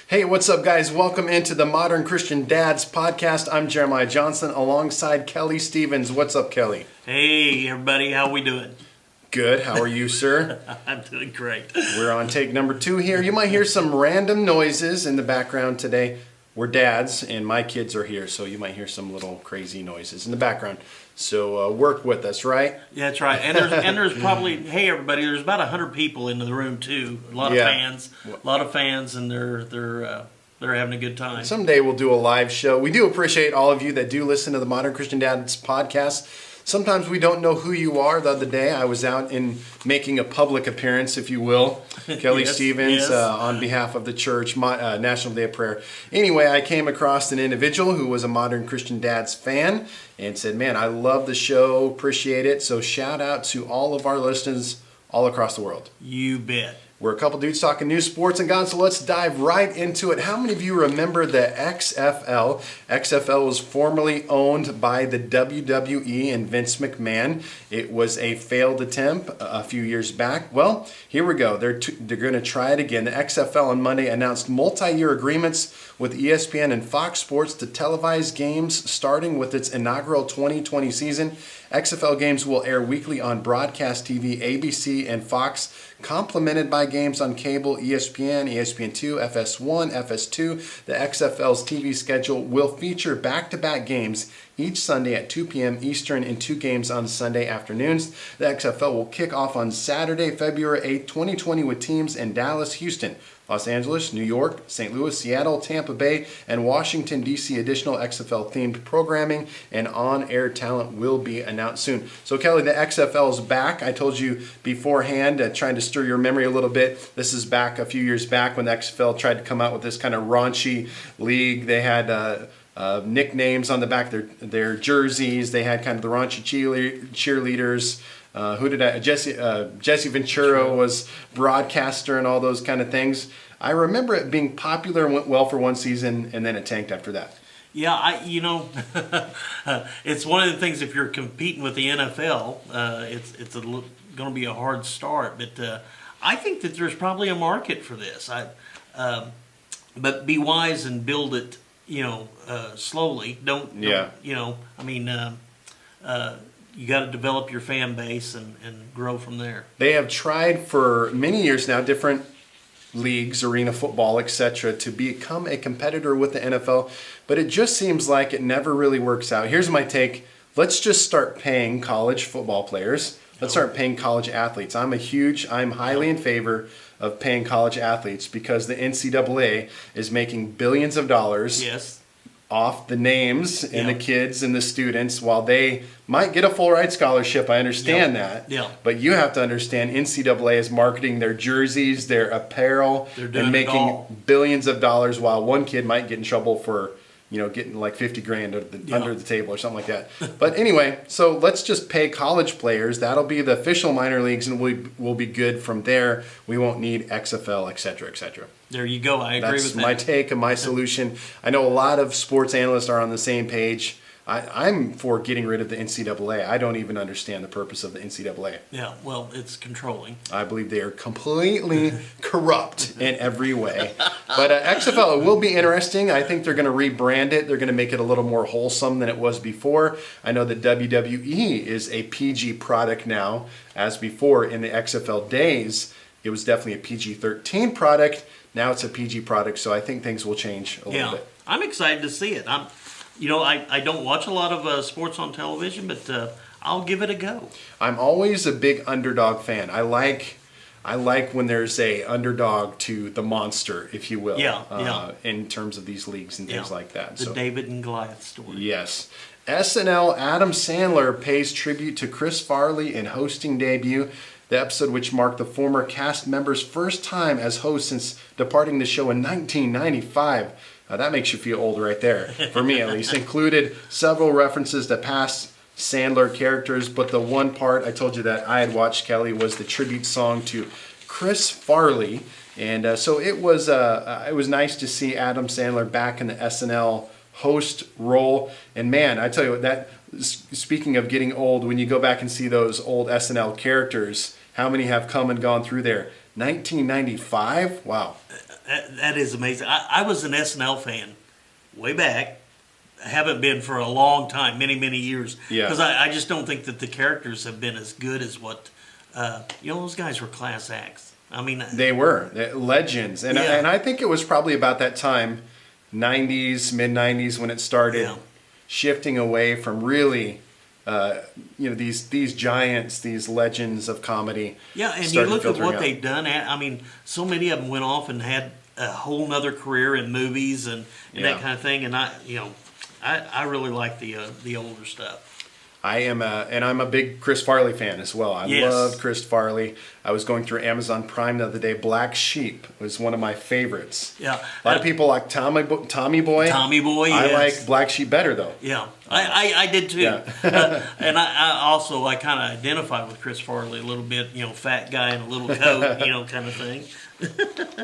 Hey, what's up, guys? Welcome into the Modern Christian Dads podcast. I'm Jeremiah Johnson alongside Kelly Stevens. What's up, Kelly? Hey, everybody. How we doing? Good. How are you, sir? I'm doing great. We're on take number 2 here. You might hear some random noises in the background today. We're dads, and my kids are here, so you might hear some little crazy noises in the background. So work with us, right? Yeah, that's right. And there's probably, hey, everybody, there's about 100 people in the room, too. A lot of fans, and they're having a good time. Someday we'll do a live show. We do appreciate all of you that do listen to the Modern Christian Dads podcast. Sometimes we don't know who you are. The other day, I was out in making a public appearance, if you will. Kelly Stevens, on behalf of the church, National Day of Prayer. Anyway, I came across an individual who was a Modern Christian Dads fan and said, man, I love the show, appreciate it. So shout out to all of our listeners all across the world. You bet. We're a couple dudes talking news, sports, and God, so let's dive right into it. How many of you remember the XFL? XFL was formerly owned by the WWE and Vince McMahon. It was a failed attempt a few years back. Well, here we go. They're going to try it again. The XFL on Monday announced multi-year agreements with ESPN and Fox Sports to televise games starting with its inaugural 2020 season. XFL games will air weekly on broadcast TV, ABC, and Fox, complemented by games on cable, ESPN, ESPN2, FS1, FS2. The XFL's TV schedule will feature back-to-back games each Sunday at 2 p.m. Eastern and 2 games on Sunday afternoons. The XFL will kick off on Saturday, February 8, 2020 with teams in Dallas, Houston, Los Angeles, New York, St. Louis, Seattle, Tampa Bay, and Washington, D.C. Additional XFL-themed programming and on-air talent will be announced soon. So, Kelly, the XFL is back. I told you beforehand, trying to stir your memory a little bit. This is back a few years back when the XFL tried to come out with this kind of raunchy league. They had nicknames on the back of their jerseys. They had kind of the raunchy cheerleaders. Jesse Ventura was broadcaster and all those kind of things. I remember it being popular and went well for one season, and then it tanked after that. Yeah, it's one of the things, if you're competing with the NFL, it's going to be a hard start. But I think that there's probably a market for this. But be wise and build it, slowly. You got to develop your fan base and grow from there. They have tried for many years now, different leagues, arena football, etc., to become a competitor with the NFL, but it just seems like it never really works out. Here's my take. Let's just start paying college football players. Let's start paying college athletes. I'm highly in favor of paying college athletes because the NCAA is making billions of dollars. Yes. Off the names and the kids and the students, while they might get a full ride scholarship. I understand that. Yeah. But you have to understand NCAA is marketing their jerseys, their apparel, and making billions of dollars, while one kid might get in trouble for getting like $50,000 under the table or something like that. But anyway, so let's just pay college players. That'll be the official minor leagues, and we'll be good from there. We won't need XFL, et cetera, et cetera. There you go. I agree with that. That's my take and my solution. I know a lot of sports analysts are on the same page. I'm for getting rid of the NCAA. I don't even understand the purpose of the NCAA. Yeah, well, it's controlling. I believe they are completely corrupt in every way. But XFL, it will be interesting. I think they're going to rebrand it. They're going to make it a little more wholesome than it was before. I know that WWE is a PG product now, as before in the XFL days. It was definitely a PG-13 product. Now it's a PG product, so I think things will change a little bit. I'm excited to see it. I don't watch a lot of sports on television, but I'll give it a go. I'm always a big underdog fan. I like when there's a underdog to the monster, if you will. In terms of these leagues and things like that. The David and Goliath story. Yes. SNL Adam Sandler pays tribute to Chris Farley in hosting debut. The episode, which marked the former cast member's first time as host since departing the show in 1995. That makes you feel old right there, for me at least. Included several references to past Sandler characters, but the one part I told you that I had watched, Kelly, was the tribute song to Chris Farley. And so it was nice to see Adam Sandler back in the SNL host role. And man, I tell you what, that speaking of getting old, when you go back and see those old SNL characters, how many have come and gone through there? 1995? Wow. That is amazing. I was an SNL fan way back. I haven't been for a long time, many, many years. Yeah. Because I just don't think that the characters have been as good as what, those guys were class acts. I mean, They were legends, and Yeah. and I think it was probably about that time, '90s, mid '90s, when it started Yeah. shifting away from really, these giants, these legends of comedy. yeah, and you started look at filtering what out. they've done. I mean, so many of them went off and had a whole nother career in movies and Yeah. that kind of thing. And I really like the older stuff. I'm a big Chris Farley fan as well. I Yes. love Chris Farley. I was going through Amazon Prime the other day. Black Sheep was one of my favorites. Yeah. A lot of people like Tommy Boy. Tommy Boy, I yes. like Black Sheep better though. Yeah, I did too. Yeah. And I kind of identify with Chris Farley a little bit, fat guy in a little coat, kind of thing.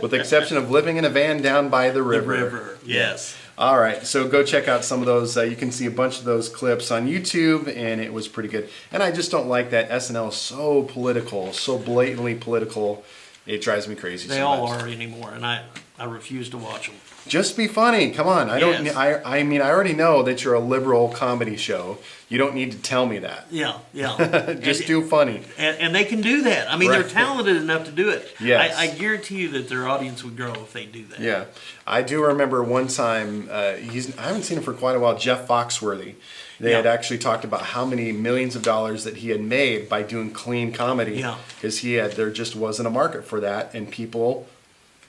With the exception of living in a van down by the The river. river, yes. All right, so go check out some of those. You can see a bunch of those clips on YouTube, and it was pretty good. And I just don't like that SNL is so political, so blatantly political. It drives me crazy. They sometimes. all are anymore, and I refuse to watch them. Just be funny. Come on. I don't. Yes. I mean, I already know that you're a liberal comedy show. You don't need to tell me that. Yeah, yeah. Just do funny. And they can do that. I mean, Right. they're talented enough to do it. Yes. I guarantee you that their audience would grow if they do that. Yeah, I do remember one time. I haven't seen him for quite a while. Jeff Foxworthy. They Yeah. had actually talked about how many millions of dollars that he had made by doing clean comedy. Yeah. Because there just wasn't a market for that, and people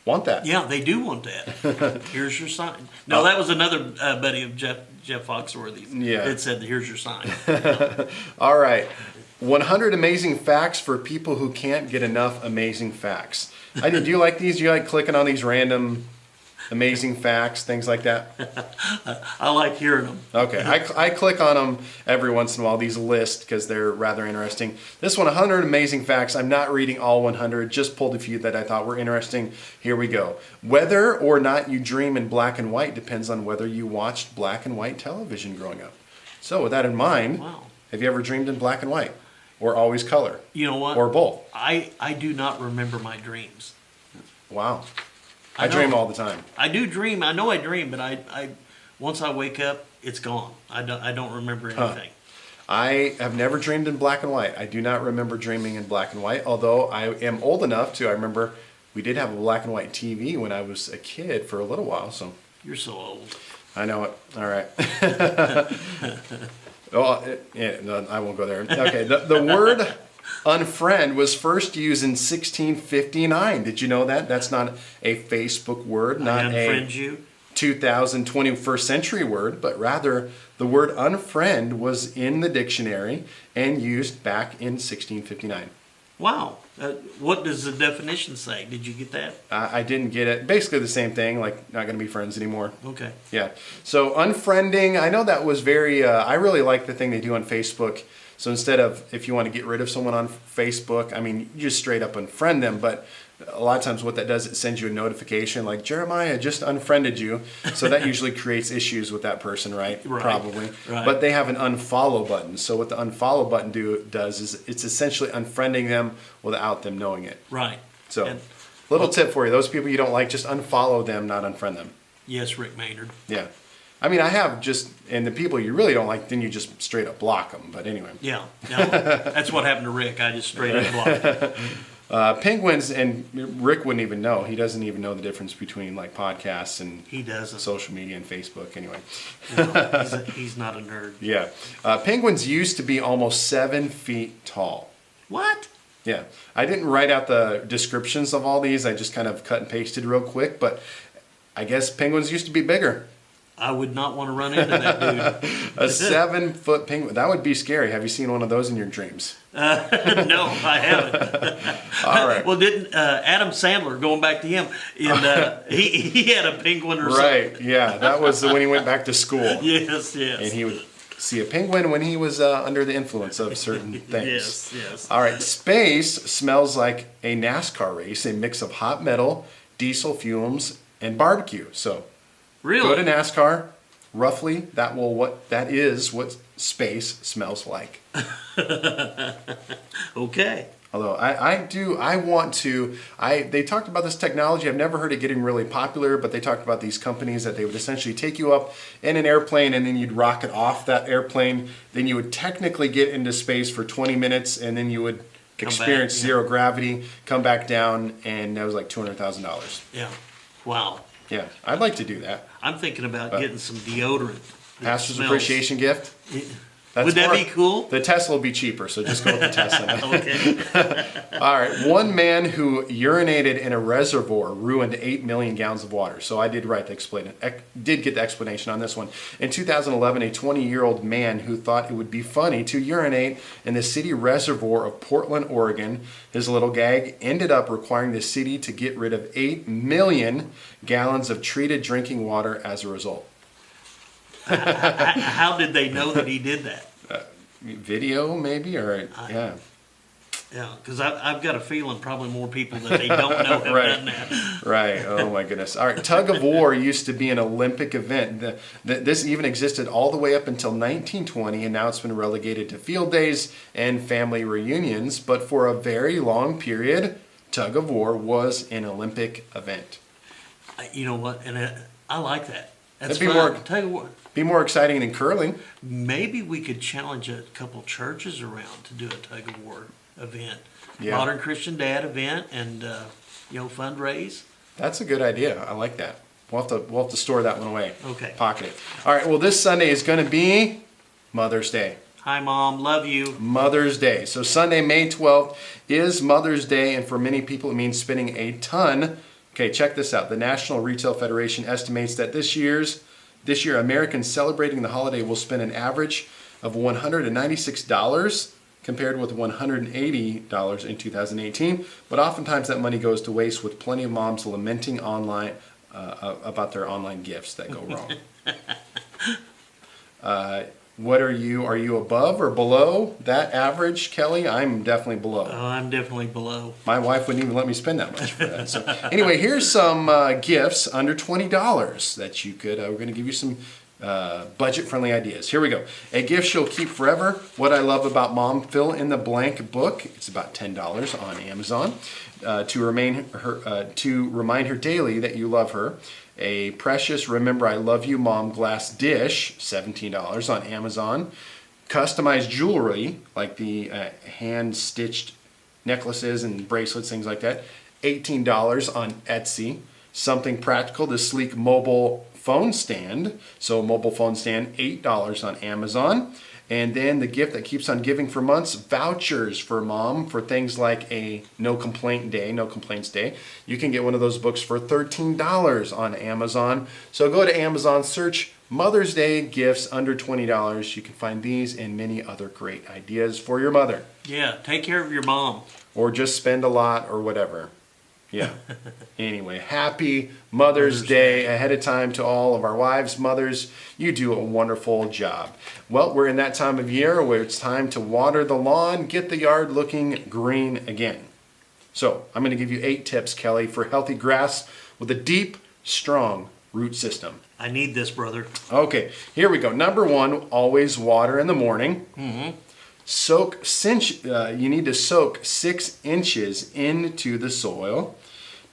want that. Yeah, they do want that. Here's your sign. No, that was another buddy of Jeff Foxworthy's. Yeah. That said, here's your sign. All right. 100 amazing facts for people who can't get enough amazing facts. Do you like these? Do you like clicking on these random amazing facts, things like that? I like hearing them. Okay, I click on them every once in a while, these lists, because they're rather interesting. This one, 100 amazing facts. I'm not reading all 100, just pulled a few that I thought were interesting. Here we go. Whether or not you dream in black and white depends on whether you watched black and white television growing up. So with that in mind, Wow. have you ever dreamed in black and white? Or always color? You know what? Or both? I do not remember my dreams. Wow. I I dream know. all the time. I do dream. I know I dream, but I once I wake up, it's gone. I don't remember anything. I have never dreamed in black and white. I do not remember dreaming in black and white, although I am old enough to. I remember we did have a black and white TV when I was a kid for a little while, so You're so old. I know it. All right. No, I won't go there. Okay, the word unfriend was first used in 1659. Did you know that? That's not a Facebook word, I not unfriend a you. 2021st century word, but rather the word unfriend was in the dictionary and used back in 1659. Wow. What does the definition say? Did you get that? I didn't get it. Basically the same thing, like not going to be friends anymore. Okay. Yeah. So unfriending, I know that was very, I really like the thing they do on Facebook. So instead of, if you want to get rid of someone on Facebook, I mean, you just straight up unfriend them. But a lot of times what that does, it sends you a notification like, Jeremiah just unfriended you. So that usually creates issues with that person, right? Right. Probably. Right. But they have an unfollow button. So what the unfollow button does is it's essentially unfriending them without them knowing it. Right. So And- little tip for you. Those people you don't like, just unfollow them, not unfriend them. Yes, Rick Maynard. Yeah. I mean, I have just, and the people you really don't like, then you just straight up block them. But anyway. Yeah. That's what happened to Rick. I just straight up blocked him. Penguins, and Rick wouldn't even know. He doesn't even know the difference between like podcasts and He doesn't. social media and Facebook anyway. He's not a nerd. Yeah. Penguins used to be almost 7 feet tall. What? Yeah. I didn't write out the descriptions of all these. I just kind of cut and pasted real quick. But I guess penguins used to be bigger. I would not want to run into that dude. A 7-foot penguin. That would be scary. Have you seen one of those in your dreams? No, I haven't. All right. Well, didn't Adam Sandler, going back to him, he had a penguin or something? Right. Yeah. That was when he went back to school. Yes, And yes. he would see a penguin when he was under the influence of certain things. Yes, yes. All right. Space smells like a NASCAR race, a mix of hot metal, diesel fumes, and barbecue. So Really? go to NASCAR. Roughly, that is what space smells like. Okay. Although they talked about this technology. I've never heard it getting really popular, but they talked about these companies that they would essentially take you up in an airplane and then you'd rocket off that airplane. Then you would technically get into space for 20 minutes and then you would experience zero gravity, come back down, and that was like $200,000. Yeah. Wow. Yeah, I'd like to do that. I'm thinking about getting some deodorant. that Pastor's smells. appreciation gift. Would that be cool? The Tesla will be cheaper, so just go with the Tesla. Okay. All right, one man who urinated in a reservoir ruined 8 million gallons of water. So I did did get the explanation on this one. In 2011, a 20-year-old man who thought it would be funny to urinate in the city reservoir of Portland, Oregon, his little gag ended up requiring the city to get rid of 8 million gallons of treated drinking water as a result. How did they know that he did that? Video, maybe, or yeah. Yeah, because I've got a feeling probably more people that they don't know have Right. done that. Right. Oh my goodness. All right. Tug of war used to be an Olympic event. This even existed all the way up until 1920, and now it's been relegated to field days and family reunions. But for a very long period, tug of war was an Olympic event. You know what? And I like that. That's That'd be fun. more- Tug of war. Be more exciting than curling. Maybe we could challenge a couple churches around to do a tug of war event. Yeah. Modern Christian Dad event and, fundraise. That's a good idea. I like that. We'll have to store that one away. Okay. Pocket it. All right. Well, this Sunday is going to be Mother's Day. Hi, Mom. Love you. Mother's Day. So Sunday, May 12th is Mother's Day, and for many people it means spending a ton. Okay, check this out. The National Retail Federation estimates that this year Americans celebrating the holiday will spend an average of $196 compared with $180 in 2018. But oftentimes that money goes to waste, with plenty of moms lamenting online about their online gifts that go wrong. What are you above or below that average, Kelly? I'm definitely below. Oh, I'm definitely below. My wife wouldn't even let me spend that much for that. So anyway, here's some gifts under $20 that you could. We're going to give you some budget-friendly ideas. Here we go. A gift she'll keep forever. What I love about Mom, fill in the blank book. It's about $10 on Amazon. To remind her daily that you love her. A precious Remember I Love You Mom glass dish, $17 on Amazon. Customized jewelry, like the hand-stitched necklaces and bracelets, things like that, $18 on Etsy. Something practical, the sleek mobile phone stand. So mobile phone stand, $8 on Amazon. And then the gift that keeps on giving for months, vouchers for Mom for things like a no complaints day. You can get one of those books for $13 on Amazon. So go to Amazon, search Mother's Day gifts under $20. You can find these and many other great ideas for your mother. Yeah, take care of your mom. Or just spend a lot or whatever. Yeah. Anyway, happy Mother's Day ahead of time to all of our wives, mothers. You do a wonderful job. Well, we're in that time of year where it's time to water the lawn, get the yard looking green again. So I'm going to give you 8 tips, Kelly, for healthy grass with a deep, strong root system. I need this, brother. Okay, here we go. Number 1, always water in the morning. Mm-hmm. You need to soak 6 inches into the soil.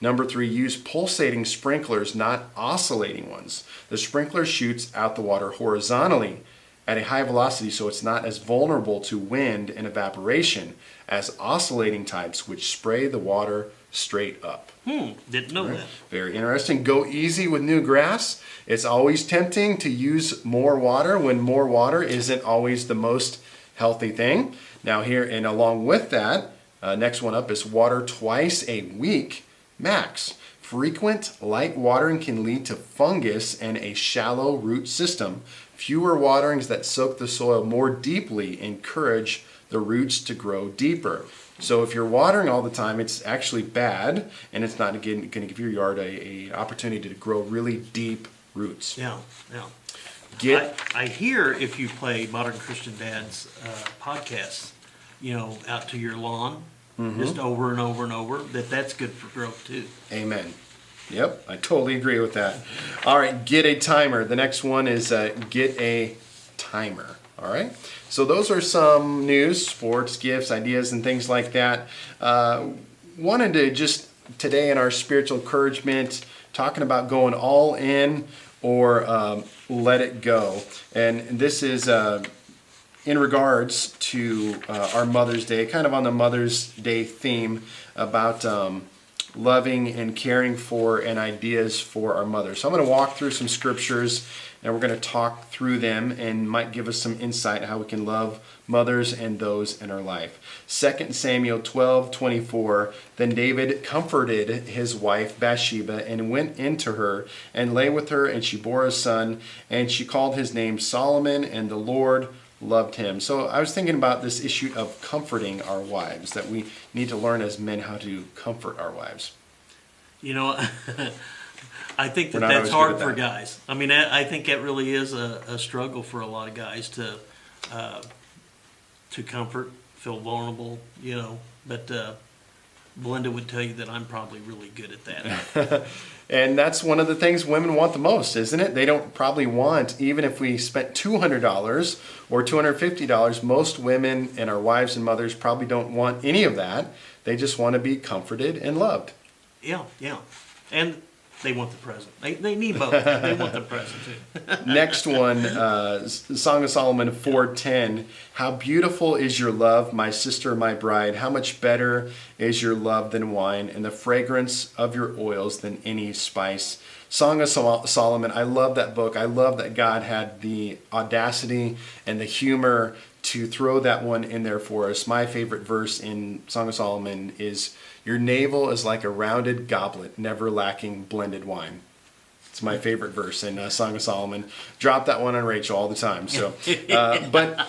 Number 3, use pulsating sprinklers, not oscillating ones. The sprinkler shoots out the water horizontally at a high velocity, so it's not as vulnerable to wind and evaporation as oscillating types, which spray the water straight up. Didn't know that. Very interesting. Go easy with new grass. It's always tempting to use more water when more water isn't always the most healthy thing. Now here, and along with that, next one up is water twice a week max. Frequent light watering can lead to fungus and a shallow root system. Fewer waterings that soak the soil more deeply encourage the roots to grow deeper. So if you're watering all the time, it's actually bad, and it's not going to give your yard a opportunity to grow really deep roots. Yeah. Get I hear if you play Modern Christian Dad's podcast, out to your lawn, just over and over and over, that's good for growth too. Amen. Yep, I totally agree with that. All right, get a timer. The next one is get a timer. All right. So those are some news, sports, gifts, ideas, and things like that. Wanted to just today in our spiritual encouragement, talking about going all in or let it go. And this is in regards to our Mother's Day, kind of on the Mother's Day theme about loving and caring for and ideas for our mothers. So I'm going to walk through some scriptures and we're going to talk through them and might give us some insight how we can love mothers and those in our life. 2 Samuel 12:24, then David comforted his wife Bathsheba and went into her and lay with her, and she bore a son, and she called his name Solomon, and the Lord loved him. So I was thinking about this issue of comforting our wives, that we need to learn as men how to comfort our wives. You know, I think We're that not that's always hard good at for that. guys. I mean, I think it really is a struggle for a lot of guys to comfort, feel vulnerable, you know. But Belinda would tell you that I'm probably really good at that. And that's one of the things women want the most, isn't it? They don't probably want, even if we spent $200 or $250, most women and our wives and mothers probably don't want any of that. They just want to be comforted and loved. Yeah. And they want the present. They need both. They want the present too. Next one, Song of Solomon 4:10. How beautiful is your love, my sister, my bride. How much better is your love than wine, and the fragrance of your oils than any spice. Song of Solomon, I love that book. I love that God had the audacity and the humor to throw that one in there for us. My favorite verse in Song of Solomon is, your navel is like a rounded goblet, never lacking blended wine. It's my favorite verse in Song of Solomon. Drop that one on Rachel all the time. So, but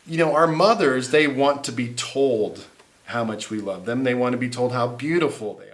you know, our mothers, they want to be told how much we love them. They want to be told how beautiful they